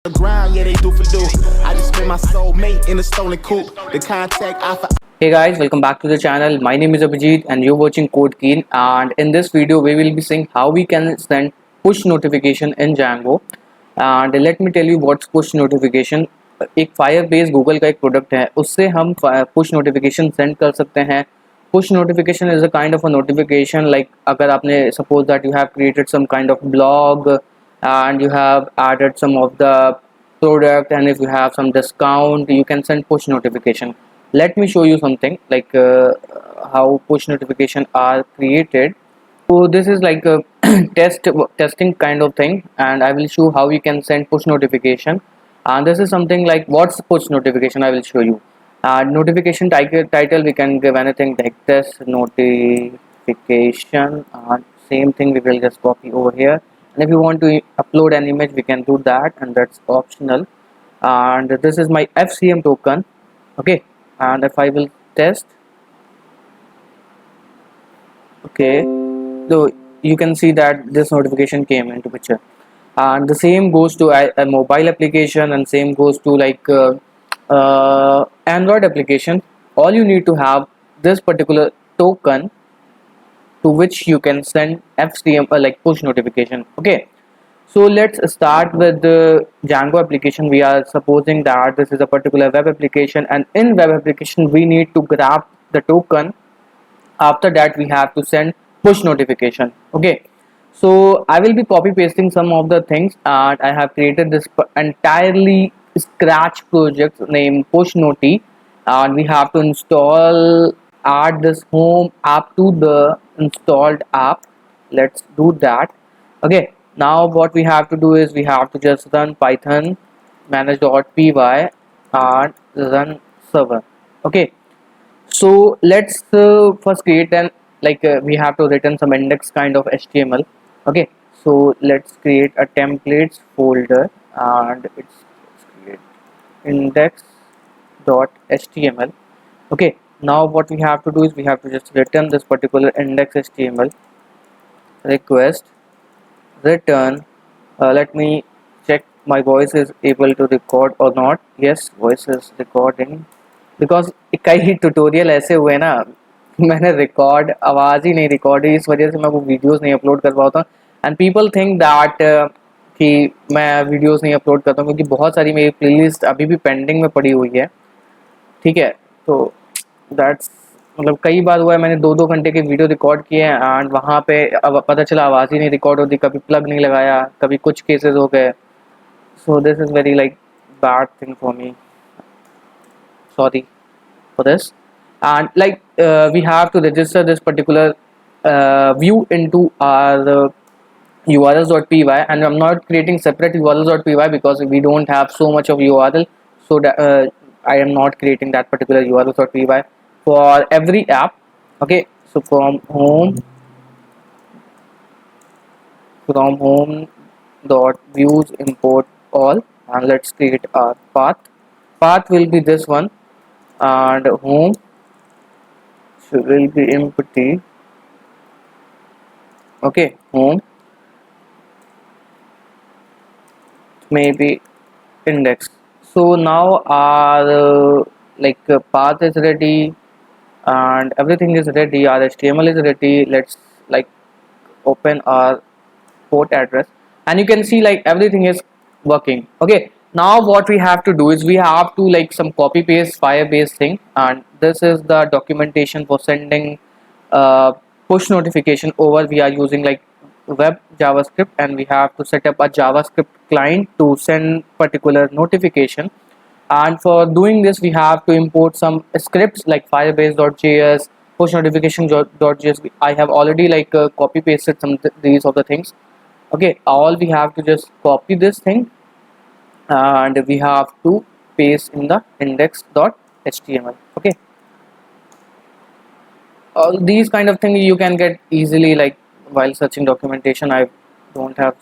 The ground, yeah, they do for do. I just met my soulmate in a stolen coupe. The contact I for Hey guys, welcome back to the channel. My name is Abhijit and you're watching Code Keen, and in this video we will be seeing how we can send push notification in Django. And let me tell you what's push notification. एक Firebase Google का एक product है, उससे हम push notification send कर सकते हैं. Push notification is a kind of a notification like अगर आपने suppose that you have created some kind of blog and you have added some of the product, and if you have some discount you can send push notification. Let me show you something like how push notification are created. So this is like a testing kind of thing, and I will show how you can send push notification. And this is something like what's push notification. I will show you. Notification title we can give anything like test notification, and same thing we will just copy over here. And if you want to upload an image we can do that, and that's optional. And this is my FCM token. Okay, and if I will test, okay, so you can see that this notification came into picture. And the same goes to a mobile application, and same goes to like Android application. All you need to have this particular token to which you can send FCM like push notification. Okay, so let's start with the Django application. We are supposing that this is a particular web application, and in web application we need to grab the token. After that we have to send push notification. Okay, so I will be copy pasting some of the things, and I have created this entirely scratch project named push noti, and we have to install add this home app to the installed app. Let's do that. Okay, now what we have to do is we have to just run python manage.py and run server. Okay, so let's first create an like we have to return some index kind of HTML. Okay, so let's create a templates folder, and let's create index.html. Okay, now what we have to do is we have to just return this particular index HTML request return. Let me check my voice is able to record or not. Yes, voice is recording. Because कई tutorial ऐसे हुए ना, मैंने record आवाज़ ही नहीं record हुई, इस वजह से मैं वो वीडियोस नहीं अपलोड कर पाता. एंड पीपल थिंक दैट कि मैं वीडियोस नहीं अपलोड करता हूँ क्योंकि बहुत सारी मेरी प्लेलिस्ट अभी भी पेंडिंग में पड़ी हुई है. ठीक है, तो दैट्स मतलब कई बार हुआ है मैंने 2-2 घंटे के वीडियो रिकॉर्ड किए हैं, एंड वहाँ पे अब पता चला आवाज़ ही नहीं रिकॉर्ड होती, कभी प्लग नहीं लगाया, कभी कुछ केसेस हो गए. So this is very like bad thing for me. Sorry for this. And like we have to register this particular view into our urls.py, and I'm not creating separate urls.py because we don't have so much of url, so that I am not creating that particular urls.py for every app. Okay, so from home dot views import all, and let's create our path will be this one, and home will be empty. Okay, home maybe index. So now our path is ready and everything is ready, our HTML is ready. Let's like open our port address, and you can see like everything is working. Okay, now what we have to do is we have to like some copy paste Firebase thing, and this is the documentation for sending uh, push notification over. We are using like web JavaScript, and we have to set up a JavaScript client to send particular notification. And for doing this we have to import some scripts like firebase.js, push notification.js. I have already like copy pasted some these of the things. Okay, all we have to just copy this thing, and we have to paste in the index.html. Okay, all these kind of things you can get easily like while searching documentation. I don't have.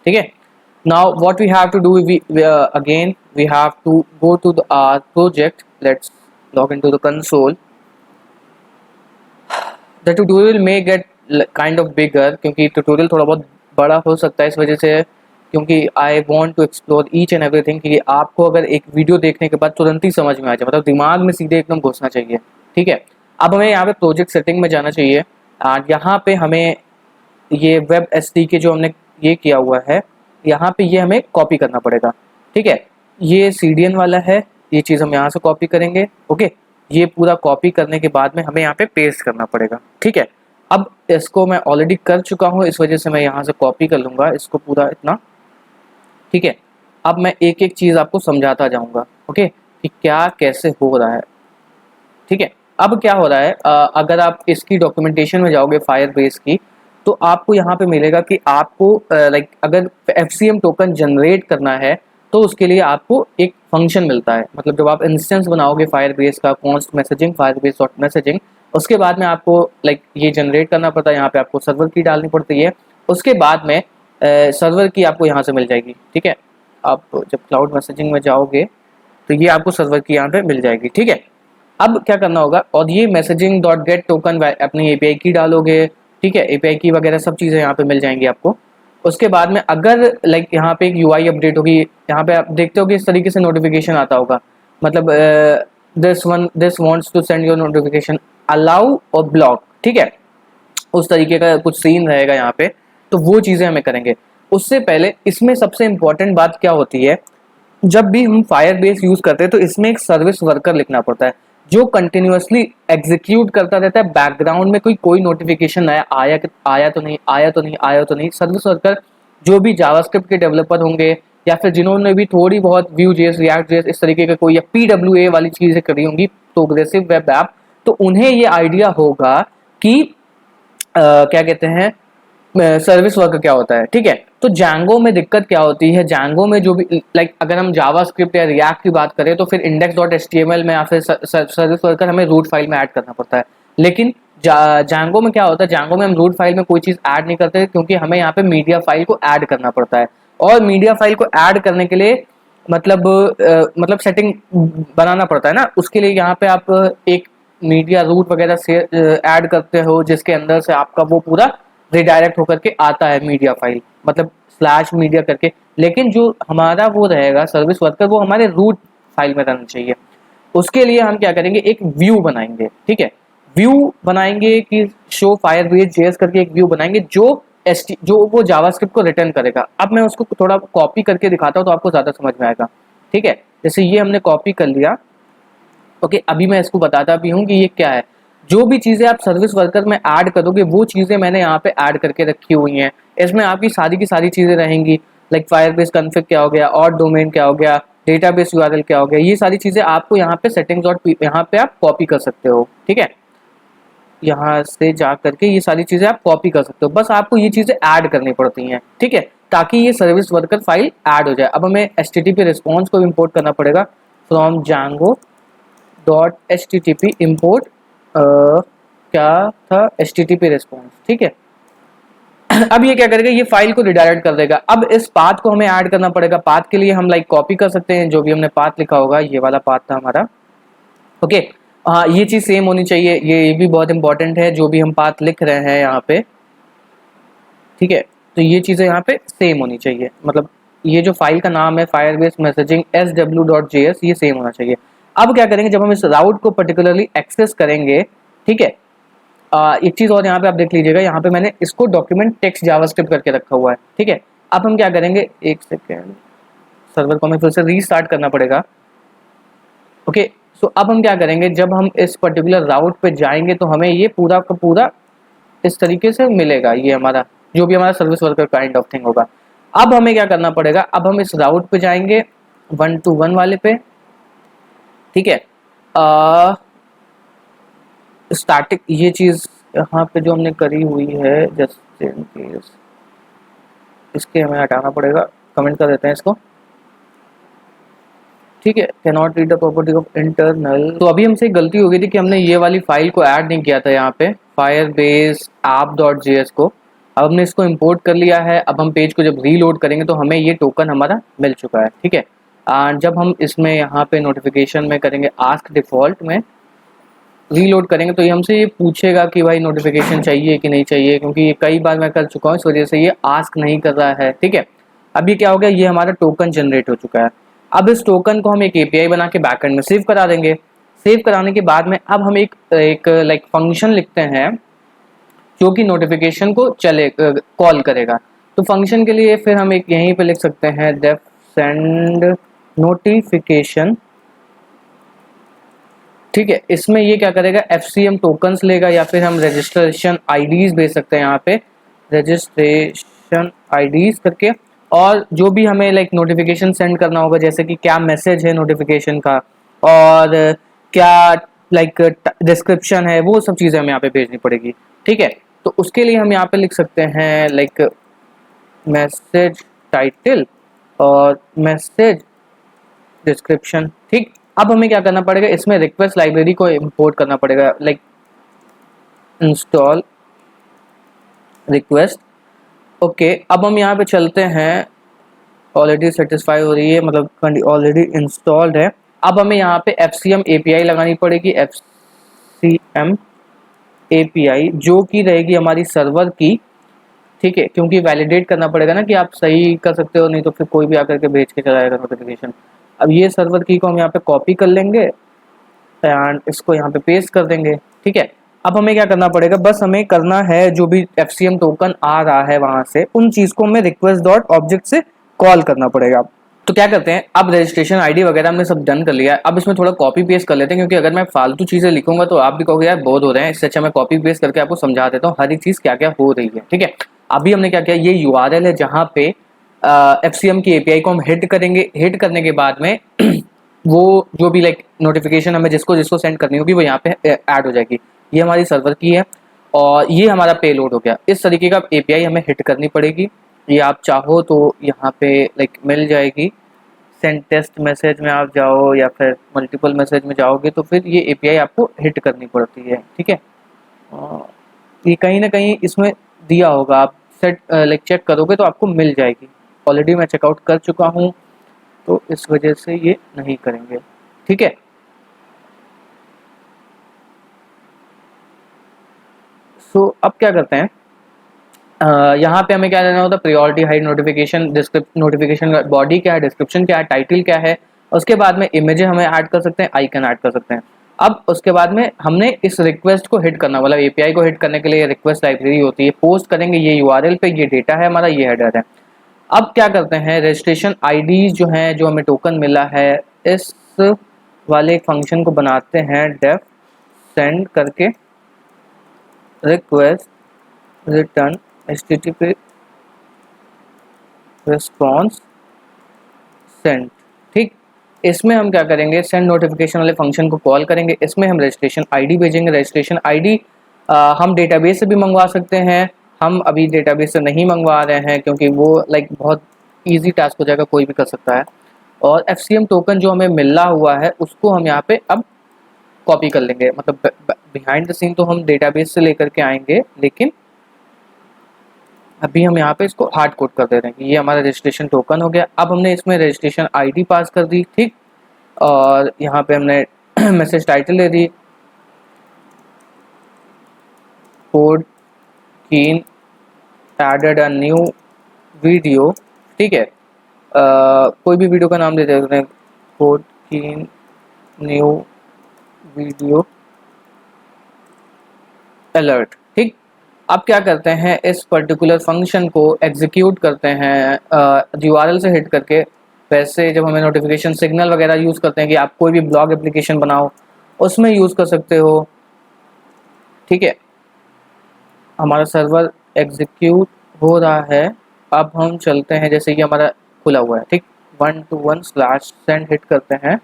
Okay, now what we have to do, again we have to go to our project. Let's log into the console. The tutorial may get kind of bigger क्योंकि tutorial थोड़ा बहुत बड़ा हो सकता है, इस वजह से क्योंकि I want to explore each and everything, कि आपको अगर एक वीडियो देखने के बाद तुरंत ही समझ में आ जाए, मतलब दिमाग में सीधे एकदम घुसना चाहिए। ठीक है, अब हमें यहाँ पे प्रोजेक्ट सेटिंग में जाना चाहिए। यहाँ पे हमें ये वेब एसडीके जो हमने ये किया हुआ है, यहाँ पे ये हमें कॉपी करना पड़ेगा। ठीक है, ये सीडीएन वाला है, ये चीज़ हम यहाँ से कॉपी करेंगे। ओके, ये पूरा कॉपी करने के बाद में हमें यहाँ पे पेस्ट करना पड़ेगा। ठीक है, अब इसको मैं ऑलरेडी कर चुका हूँ, इस वजह से मैं यहाँ से कॉपी कर लूँगा इसको पूरा इतना। ठीक है, अब मैं एक एक चीज़ आपको समझाता जाऊँगा, ओके, कि क्या कैसे हो रहा है। ठीक है, अब क्या हो रहा है, अगर आप इसकी डॉक्यूमेंटेशन में जाओगे फायरबेस की, तो आपको यहाँ पे मिलेगा कि आपको लाइक अगर एफसीएम टोकन जनरेट करना है तो उसके लिए आपको एक फंक्शन मिलता है। मतलब जब आप इंस्टेंस बनाओगे फायरबेस का, const messaging Firebase dot messaging, उसके बाद में आपको लाइक ये जनरेट करना पड़ता है। यहाँ पे आपको सर्वर की डालनी पड़ती है, उसके बाद में सर्वर की आपको यहाँ से मिल जाएगी। ठीक है, आप जब क्लाउड मैसेजिंग में जाओगे तो ये आपको सर्वर की यहाँ पे मिल जाएगी। ठीक है, अब क्या करना होगा, और ये मैसेजिंग डॉट गेट टोकन अपनी एपीआई की डालोगे। ठीक है, एपीआई की वगैरह सब चीज़ें यहाँ पे मिल जाएंगी आपको। उसके बाद में अगर लाइक यहाँ पे एक यूआई अपडेट होगी, यहाँ पे आप देखते हो कि इस तरीके से नोटिफिकेशन आता होगा, मतलब this wants to send your notification allow और ब्लॉक। ठीक है, उस तरीके का कुछ सीन रहेगा यहाँ पे, तो वो चीज़ें हमें करेंगे। उससे पहले इसमें सबसे इम्पोर्टेंट बात क्या होती है, जब भी हम फायरबेस यूज़ करते हैं तो इसमें एक सर्विस वर्कर लिखना पड़ता है जो कंटिन्यूअसली एग्जीक्यूट करता रहता है बैकग्राउंड में। कोई नोटिफिकेशन आया तो नहीं, आया तो नहीं, आया तो नहीं। सर्विस वर्कर जो भी जावास्क्रिप्ट के डेवलपर होंगे या फिर जिन्होंने भी थोड़ी बहुत Vue.js, React.js इस तरीके का कोई या PWA वाली चीज़ें करी होंगी, प्रोग्रेसिव वेब ऐप, तो उन्हें ये आइडिया होगा कि क्या कहते हैं सर्विस वर्कर क्या होता है। ठीक है, तो जैंगो में दिक्कत क्या होती है, जैंगो में जो भी लाइक अगर हम जावास्क्रिप्ट या रिएक्ट की बात करें तो फिर index.html में या फिर सर्विस वर्कर हमें रूट फाइल में ऐड करना पड़ता है। लेकिन जैंगो में क्या होता है, जैंगो में हम रूट फाइल में कोई चीज़ ऐड नहीं करते क्योंकि हमें यहाँ पे मीडिया फाइल को ऐड करना पड़ता है। और मीडिया फाइल को ऐड करने के लिए मतलब सेटिंग बनाना पड़ता है ना, उसके लिए यहाँ पे आप एक मीडिया रूट वगैरह से ऐड करते हो जिसके अंदर से आपका वो पूरा रिडायरेक्ट होकर के आता है मीडिया फाइल, मतलब स्लैश मीडिया करके। लेकिन जो हमारा वो रहेगा सर्विस वर्कर, वो हमारे रूट फाइल में रहना चाहिए। उसके लिए हम क्या करेंगे, एक व्यू बनाएंगे। ठीक है, व्यू बनाएंगे कि शो फायरबेस जेएस करके एक व्यू बनाएंगे जो वो जावास्क्रिप्ट को रिटर्न करेगा। अब मैं उसको थोड़ा कॉपी करके दिखाता हूँ तो आपको ज़्यादा समझ में आएगा। ठीक है, जैसे ये हमने कॉपी कर लिया। ओके, अभी मैं इसको बताता भी हूँ कि ये क्या है। जो भी चीज़ें आप सर्विस वर्कर में ऐड करोगे वो चीज़ें मैंने यहाँ पे ऐड करके रखी हुई हैं। इसमें आपकी सारी की सारी चीज़ें रहेंगी, लाइक फायरबेस कॉन्फ़िग क्या हो गया, और डोमेन क्या हो गया, डेटाबेस यूआरएल क्या हो गया। ये सारी चीज़ें आपको यहाँ पे सेटिंग्स और यहाँ पे आप कॉपी कर सकते हो। ठीक है, यहाँ से जा करके ये सारी चीज़ें आप कॉपी कर सकते हो, बस आपको ये चीज़ें ऐड करनी पड़ती हैं। ठीक है, ताकि ये सर्विस वर्कर फाइल ऐड हो जाए। अब हमें HTTP रिस्पॉन्स को इम्पोर्ट करना पड़ेगा फ्रॉम django.http import क्या था, HTTP रिस्पॉन्स। ठीक है, अब ये क्या करेगा, ये फाइल को रिडायरेक्ट कर देगा। अब इस पाथ को हमें ऐड करना पड़ेगा। पाथ के लिए हम लाइक कॉपी कर सकते हैं जो भी हमने पाथ लिखा होगा, ये वाला पाथ था हमारा। ओके, हाँ, ये चीज़ सेम होनी चाहिए, ये भी बहुत इंपॉर्टेंट है जो भी हम पाथ लिख रहे हैं यहाँ पे। ठीक है, तो ये चीज़ें यहाँ पे सेम होनी चाहिए, मतलब ये जो फाइल का नाम है फायरबेस मैसेजिंग sw.js, ये सेम होना चाहिए। अब क्या करेंगे, जब हम इस राउट को पर्टिकुलरली एक्सेस करेंगे, ठीक है, एक चीज़ और यहाँ पे आप देख लीजिएगा, यहाँ पे मैंने इसको डॉक्यूमेंट टेक्स्ट जावास्क्रिप्ट करके रखा हुआ है। ठीक है, अब हम क्या करेंगे, एक सेकेंड, सर्वर को हमें फिर से रीस्टार्ट करना पड़ेगा। ओके, सो अब हम क्या करेंगे, जब हम इस पर्टिकुलर राउट पे जाएंगे तो हमें ये पूरा का पूरा इस तरीके से मिलेगा, ये हमारा जो भी हमारा service worker kind of thing होगा। अब हमें क्या करना पड़ेगा, अब हम इस राउट पे जाएंगे 1 to 1 वाले पे। ठीक है, स्टैटिक ये चीज़ यहाँ पे जो हमने करी हुई है, जस्ट इन केस इसके हमें हटाना पड़ेगा, कमेंट कर देते हैं इसको। ठीक है, can not read the property of internal. तो अभी हमसे एक गलती हो गई थी कि हमने ये वाली फाइल को ऐड नहीं किया था यहाँ पे फायरबेस app.js को। अब हमने इसको इंपोर्ट कर लिया है। अब हम पेज को जब रीलोड करेंगे तो हमें ये टोकन हमारा मिल चुका है। ठीक है, जब हम इसमें यहाँ पे नोटिफिकेशन में करेंगे आस्क डिफ़ॉल्ट में रीलोड करेंगे तो ये हमसे ये पूछेगा कि भाई नोटिफिकेशन चाहिए कि नहीं चाहिए, क्योंकि ये कई बार मैं कर चुका हूँ, इस वजह से ये आस्क नहीं कर रहा है। ठीक है, अब ये क्या हो गया, ये हमारा टोकन जनरेट हो चुका है। अब इस टोकन को हम एक एपीआई बना के बैकएंड में सेव करा देंगे। सेव कराने के बाद में अब हम एक लाइक फंक्शन लिखते हैं जो कि नोटिफिकेशन को चले कॉल करेगा। तो फंक्शन के लिए फिर हम एक यहीं पे लिख सकते हैं def send notification, ठीक है। इसमें ये क्या करेगा, FCM टोकन्स लेगा या फिर हम रजिस्ट्रेशन आईडीज भेज सकते हैं यहाँ पे, रजिस्ट्रेशन आईडीज करके, और जो भी हमें लाइक नोटिफिकेशन सेंड करना होगा, जैसे कि क्या मैसेज है नोटिफिकेशन का और क्या लाइक डिस्क्रिप्शन है, वो सब चीज़ें हमें यहाँ पे भेजनी पड़ेगी, ठीक है। तो उसके लिए हम यहाँ पे लिख सकते हैं लाइक मैसेज टाइटल और मैसेज डिस्क्रिप्शन, ठीक। अब हमें क्या करना पड़ेगा, इसमें रिक्वेस्ट लाइब्रेरी को इंपोर्ट करना पड़ेगा, लाइक इंस्टॉल रिक्वेस्ट। ओके, अब हम यहाँ पे चलते हैं, ऑलरेडी सेटिस्फाई हो रही है, मतलब ऑलरेडी इंस्टॉल्ड है। अब हमें यहाँ पे FCM API लगानी पड़ेगी, FCM API जो कि रहेगी हमारी सर्वर की, ठीक है, क्योंकि वैलिडेट करना पड़ेगा ना कि आप सही कर सकते हो, नहीं तो फिर कोई भी आकर के भेज के चला जाएगा नोटिफिकेशन। अब ये सर्वर की को हम यहाँ पे कॉपी कर लेंगे एंड इसको यहाँ पे पेस्ट कर देंगे, ठीक है। अब हमें क्या करना पड़ेगा, बस हमें करना है जो भी FCM टोकन आ रहा है वहां से, उन चीज को हमें रिक्वेस्ट डॉट ऑब्जेक्ट से कॉल करना पड़ेगा। तो क्या करते हैं, अब रजिस्ट्रेशन आईडी वगैरह हमने सब डन कर लिया है। अब इसमें थोड़ा कॉपी पेस्ट कर लेते हैं, क्योंकि अगर मैं फालतू चीजें लिखूंगा तो आप भी कहोगे यार बोर हो रहे हैं, इससे अच्छा मैं कॉपी पेस्ट करके आपको समझा देता हूँ हर एक चीज क्या क्या हो रही है, ठीक है। अभी हमने क्या किया, ये URL है जहाँ पे FCM की API को हम हिट करेंगे। हिट करने के बाद में वो जो भी लाइक नोटिफिकेशन हमें जिसको जिसको सेंड करनी होगी वो यहाँ पे ऐड हो जाएगी। ये हमारी सर्वर की है और ये हमारा पेलोड हो गया। इस तरीके का API हमें हिट करनी पड़ेगी। ये आप चाहो तो यहाँ पे लाइक मिल जाएगी, सेंड टेस्ट मैसेज में आप जाओ या फिर मल्टीपल मैसेज में जाओगे तो फिर ये API आपको हिट करनी पड़ती है, ठीक है। ये कहीं ना कहीं इसमें दिया होगा, आप सेट लाइक चेक करोगे तो आपको मिल जाएगी। ऑलरेडी मैं चेकआउट कर चुका हूँ तो इस वजह से ये नहीं करेंगे, ठीक है। सो अब क्या करते हैं, यहाँ पे हमें क्या देना होता है, प्रायोरिटी हाइड नोटिफिकेशन, नोटिफिकेशन का बॉडी क्या है, डिस्क्रिप्शन क्या है, टाइटल क्या है, उसके बाद में इमेज हमें ऐड कर सकते हैं, आइकन ऐड कर सकते हैं। अब उसके बाद में हमने इस रिक्वेस्ट को हिट करना, मतलब API को हिट करने के लिए रिक्वेस्ट लाइब्रेरी होती है, पोस्ट करेंगे ये URL पे, ये डेटा है हमारा, ये हेडर है। अब क्या करते हैं, रजिस्ट्रेशन आईडी जो है, जो हमें टोकन मिला है, इस वाले एक फंक्शन को बनाते हैं डेफ सेंड करके request return HTTP response send, ठीक। इसमें हम क्या करेंगे, सेंड नोटिफिकेशन वाले फंक्शन को कॉल करेंगे। इसमें हम रजिस्ट्रेशन आईडी भेजेंगे। रजिस्ट्रेशन आईडी हम डेटाबेस से भी मंगवा सकते हैं, हम अभी डेटाबेस से नहीं मंगवा रहे हैं क्योंकि वो लाइक बहुत इजी टास्क हो जाएगा, कोई भी कर सकता है। और FCM टोकन जो हमें मिला हुआ है उसको हम यहाँ पे अब कॉपी कर लेंगे, मतलब बिहाइंड द सीन तो हम डेटाबेस से लेकर के आएंगे, लेकिन अभी हम यहाँ पे इसको हार्ड कोड कर दे रहे हैं कि ये हमारा रजिस्ट्रेशन टोकन हो गया। अब हमने इसमें रजिस्ट्रेशन आईडी पास कर दी, ठीक, और यहाँ पे हमने मैसेज टाइटल दे दी, कोड कीन एडेड अ न्यू वीडियो, ठीक है। कोई भी वीडियो का नाम दे देते हैं, कोड कीन न्यू वीडियो अलर्ट, ठीक। अब क्या करते हैं, इस पर्टिकुलर फंक्शन को एग्जीक्यूट करते हैं URL से हिट करके। वैसे जब हमें नोटिफिकेशन सिग्नल वगैरह यूज़ करते हैं कि आप कोई भी ब्लॉग एप्लीकेशन बनाओ उसमें यूज़ कर सकते हो, ठीक है। हमारा सर्वर एग्जीक्यूट हो रहा है। अब हम चलते हैं, जैसे कि हमारा खुला हुआ है, ठीक, 121/send हिट करते हैं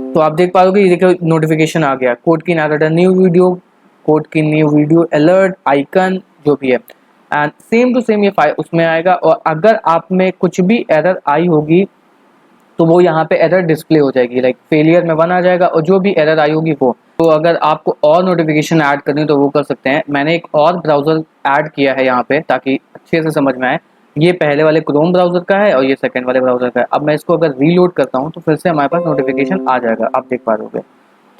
तो आप देख पाओगे ये देखो नोटिफिकेशन आ गया, कोड की न्यू वीडियो, कोड की न्यू वीडियो अलर्ट, आइकन जो भी है, एंड सेम टू सेम ये फाइल उसमें आएगा। और अगर आप में कुछ भी एरर आई होगी तो वो यहाँ पे एरर डिस्प्ले हो जाएगी, लाइक फेलियर में 1 आ जाएगा, और जो भी एरर आई होगी वो। तो अगर आपको और नोटिफिकेशन ऐड करनी तो वो कर सकते हैं। मैंने एक और ब्राउज़र ऐड किया है यहाँ पे ताकि अच्छे से समझ में आए। ये पहले वाले क्रोम ब्राउज़र का है और ये सेकंड वाले ब्राउज़र का है। अब मैं इसको अगर रीलोड करता हूँ तो फिर से हमारे पास नोटिफिकेशन आ जाएगा, आप देख पा रहे,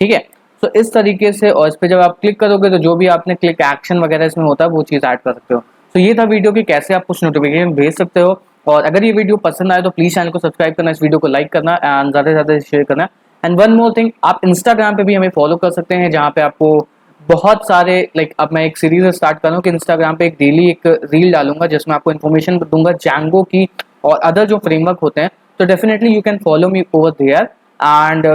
ठीक है। तो इस तरीके से, और इस पर जब आप क्लिक करोगे तो जो भी आपने क्लिक एक्शन वगैरह इसमें होता है वो चीज़ ऐड कर सकते हो। तो ये था वीडियो कि कैसे आप कुछ नोटिफिकेशन भेज सकते हो। और अगर ये वीडियो पसंद आए तो प्लीज चैनल को सब्सक्राइब करना, इस वीडियो को लाइक करना एंड ज़्यादा से ज़्यादा शेयर करना। एंड वन मोर थिंग, आप इंस्टाग्राम पे भी हमें फॉलो कर सकते हैं, जहाँ पे आपको बहुत सारे अब मैं एक सीरीज स्टार्ट कर रहा हूँ कि इंस्टाग्राम पे एक डेली एक रील डालूंगा जिसमें आपको इन्फॉर्मेशन दूंगा जैंगो की और अदर जो फ्रेमवर्क होते हैं। तो definitely you can follow me over there and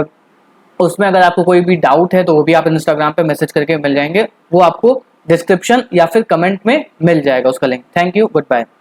उसमें अगर आपको कोई भी डाउट है तो वो भी आप इंस्टाग्राम पे मैसेज करके मिल जाएंगे, वो आपको डिस्क्रिप्शन या फिर कमेंट में मिल जाएगा उसका link. Thank you, good bye.